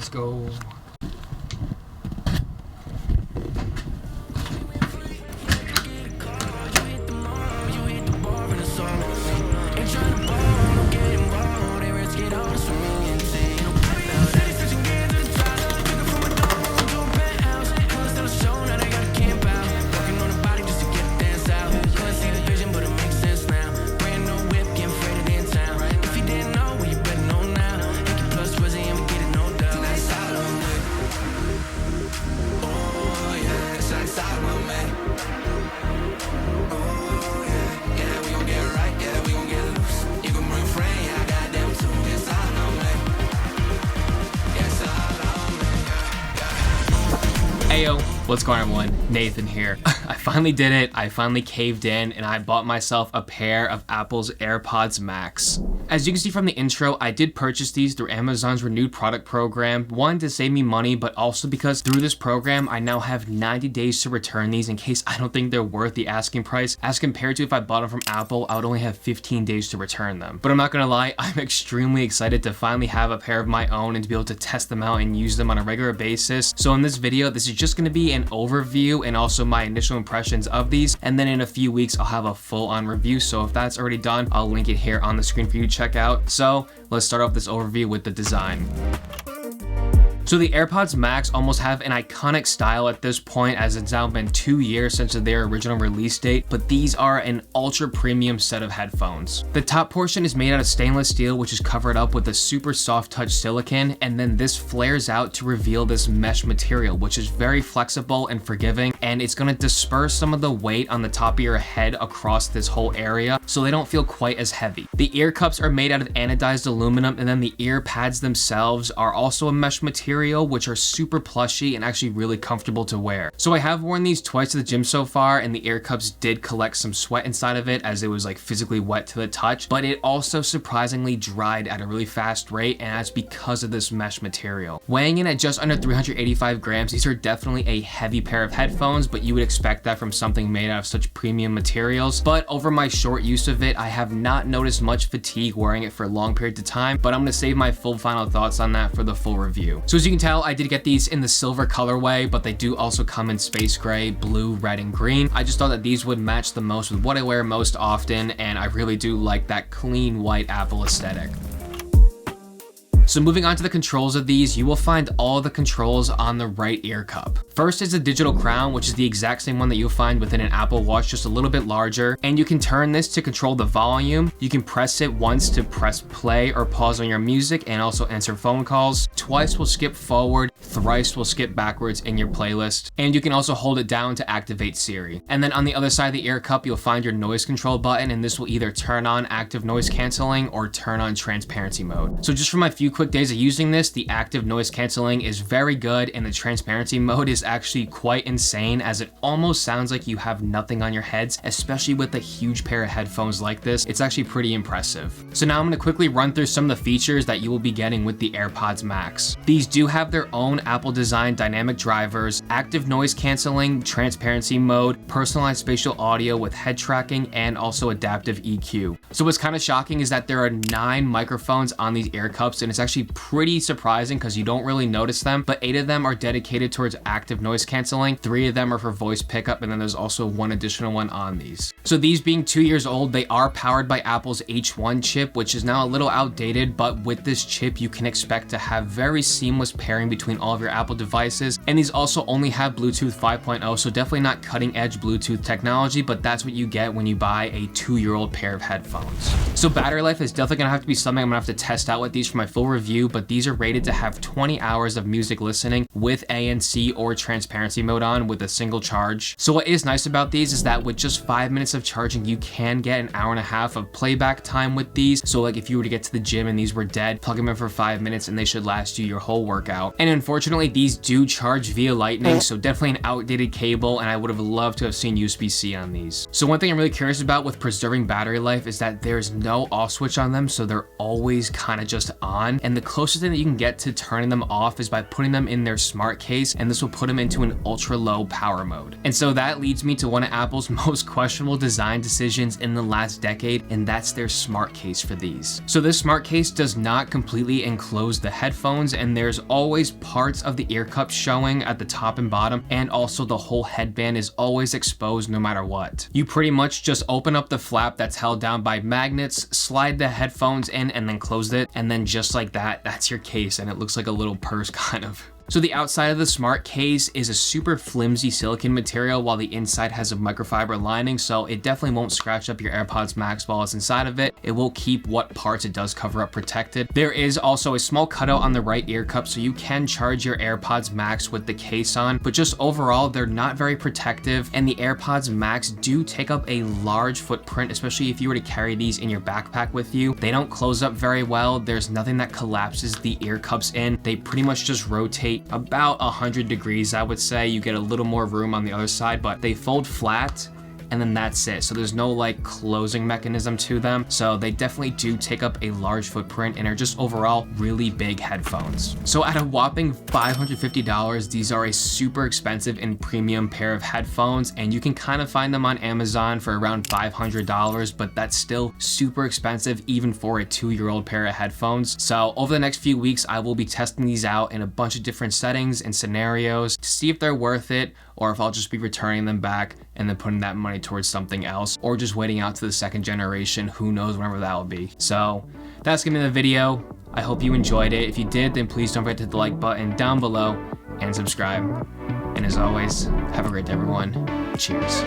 Let's go. Heyo, what's going on everyone? Nathan here. I finally did it. I finally caved in and I bought myself a pair of Apple's AirPods Max. As you can see from the intro, I did purchase these through Amazon's renewed product program. One, to save me money, but also because through this program, I now have 90 days to return these in case I don't think they're worth the asking price. As compared to if I bought them from Apple, I would only have 15 days to return them. But I'm not gonna lie, I'm extremely excited to finally have a pair of my own and to be able to test them out and use them on a regular basis. So in this video, this is just gonna be an overview and also my initial impressions of these. And then in a few weeks, I'll have a full-on review. So if that's already done, I'll link it here on the screen for you to check out. So let's start off this overview with the design. So the AirPods Max almost have an iconic style at this point, as it's now been 2 years since their original release date, but these are an ultra premium set of headphones. The top portion is made out of stainless steel, which is covered up with a super soft touch silicone, and then this flares out to reveal this mesh material, which is very flexible and forgiving, and it's going to disperse some of the weight on the top of your head across this whole area, so they don't feel quite as heavy. The ear cups are made out of anodized aluminum, and then the ear pads themselves are also a mesh material, which are super plushy and actually really comfortable to wear. So I have worn these twice to the gym so far, and the ear cups did collect some sweat inside of it as it was like physically wet to the touch, but it also surprisingly dried at a really fast rate, and that's because of this mesh material. Weighing in at just under 385 grams, these are definitely a heavy pair of headphones, but you would expect that from something made out of such premium materials. But over my short use of it, I have not noticed much fatigue wearing it for a long period of time, but I'm gonna save my full final thoughts on that for the full review. So as you can tell, I did get these in the silver colorway, but they do also come in space gray, blue, red, and green. I just thought that these would match the most with what I wear most often, and I really do like that clean white Apple aesthetic. So moving on to the controls of these, you will find all the controls on the right ear cup. First is the digital crown, which is the exact same one that you'll find within an Apple Watch, just a little bit larger. And you can turn this to control the volume. You can press it once to press play or pause on your music and also answer phone calls. Twice will skip forward, thrice will skip backwards in your playlist. And you can also hold it down to activate Siri. And then on the other side of the ear cup, you'll find your noise control button, and this will either turn on active noise canceling or turn on transparency mode. So just for my few quick days of using this, the active noise canceling is very good, and the transparency mode is actually quite insane, as it almost sounds like you have nothing on your heads, especially with a huge pair of headphones like this. It's actually pretty impressive. So now I'm going to quickly run through some of the features that you will be getting with the AirPods Max. These do have their own Apple designed dynamic drivers, active noise canceling, transparency mode, personalized spatial audio with head tracking, and also adaptive EQ. So what's kind of shocking is that there are 9 microphones on these ear cups, and it's actually pretty surprising because you don't really notice them, but 8 of them are dedicated towards active noise canceling, 3 of them are for voice pickup, and then there's also one additional one on these. So these being 2 years old, they are powered by Apple's H1 chip, which is now a little outdated, but with this chip you can expect to have very seamless pairing between all of your Apple devices. And these also only have Bluetooth 5.0, so definitely not cutting edge Bluetooth technology, but that's what you get when you buy a 2-year-old pair of headphones. So battery life is definitely gonna have to be something I'm gonna have to test out with these for my full review, but these are rated to have 20 hours of music listening with ANC or transparency mode on with a single charge. So what is nice about these is that with just 5 minutes of charging, you can get an hour and a half of playback time with these. So like if you were to get to the gym and these were dead, plug them in for 5 minutes and they should last you your whole workout. And unfortunately, these do charge charge via lightning, so definitely an outdated cable, and I would have loved to have seen USB-C on these. So one thing I'm really curious about with preserving battery life is that there's no off switch on them, so they're always kind of just on, and the closest thing that you can get to turning them off is by putting them in their smart case, and this will put them into an ultra low power mode. And so that leads me to one of Apple's most questionable design decisions in the last decade, and that's their smart case for these. So this smart case does not completely enclose the headphones, and there's always parts of the ear cups showing at the top and bottom, and also the whole headband is always exposed no matter what. You pretty much just open up the flap that's held down by magnets, slide the headphones in, and then close it, and then just like that, that's your case, and it looks like a little purse kind of. So the outside of the smart case is a super flimsy silicone material, while the inside has a microfiber lining, so it definitely won't scratch up your AirPods Max while it's inside of it. It will keep what parts it does cover up protected. There is also a small cutout on the right ear cup, so you can charge your AirPods Max with the case on, but just overall, they're not very protective, and the AirPods Max do take up a large footprint, especially if you were to carry these in your backpack with you. They don't close up very well. There's nothing that collapses the ear cups in. They pretty much just rotate about 100 degrees, I would say. You get a little more room on the other side, but they fold flat, and then that's it. So there's no like closing mechanism to them. So they definitely do take up a large footprint and are just overall really big headphones. So at a whopping $550, these are a super expensive and premium pair of headphones, and you can kind of find them on Amazon for around $500, but that's still super expensive even for a 2-year-old pair of headphones. So over the next few weeks, I will be testing these out in a bunch of different settings and scenarios to see if they're worth it, or if I'll just be returning them back and then putting that money towards something else, or just waiting out to the second generation. Who knows whenever that will be. So that's gonna be the video. I hope you enjoyed it. If you did, then please don't forget to hit the like button down below and subscribe. And as always, have a great day, everyone. Cheers.